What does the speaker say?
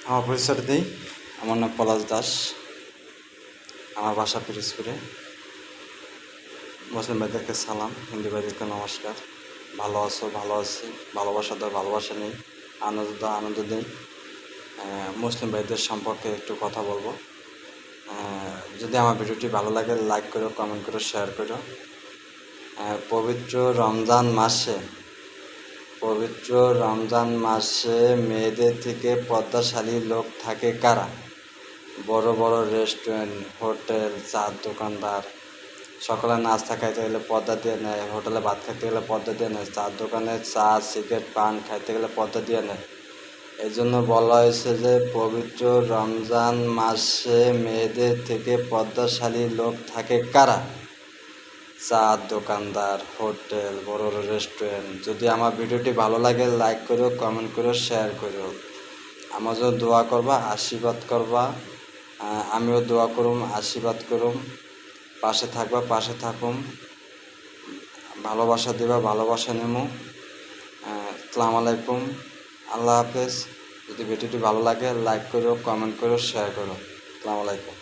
আমার পরিচয় দিই। আমার নাম পলাশ দাস। আমার বাসা পিরোজপুরে। মুসলিম ভাইদেরকে সালাম, হিন্দু ভাইদেরকে নমস্কার। ভালো আছো? ভালো আছি। ভালোবাসা দাও, ভালোবাসা নেই। আনন্দ দাও, আনন্দ নেই। মুসলিম ভাইদের সম্পর্কে একটু কথা বলবো। যদি আমার ভিডিওটি ভালো লাগে লাইক করো, কমেন্ট করো, শেয়ার করো। পবিত্র রমজান মাসে মেয়েদের থেকে পর্দাশালী লোক থাকে কারা? বড় বড় রেস্টুরেন্ট, হোটেল, চার দোকানদার। সকালে নাস্তা খাইতে গেলে পর্দা দিয়ে নেয়, হোটেলে ভাত খাইতে গেলে পর্দা দিয়ে নেয়, চার দোকানে চা, সিগারেট, পান খাইতে গেলে পর্দা দিয়ে নেয়। এই জন্য বলা হয়েছে যে পবিত্র রমজান মাসে মেয়েদের থেকে পর্দাশালী লোক থাকে কারা? চা দোকানদার, হোটেল, বড় বড় রেস্টুরেন্ট। যদি আমার ভিডিওটি ভালো লাগে লাইক করো, কমেন্ট করো, শেয়ার করো। আমার জন্য দোয়া করবা, আশীর্বাদ করবা। আমিও দোয়া করুম, আশীর্বাদ করুম। পাশে থাকবা, পাশে থাকুম। ভালোবাসা দিবা, ভালোবাসা নেমো। আসসালামু আলাইকুম, আল্লাহ হাফেজ। যদি ভিডিওটি ভালো লাগে লাইক করো, কমেন্ট করো, শেয়ার করো। আসসালামু আলাইকুম।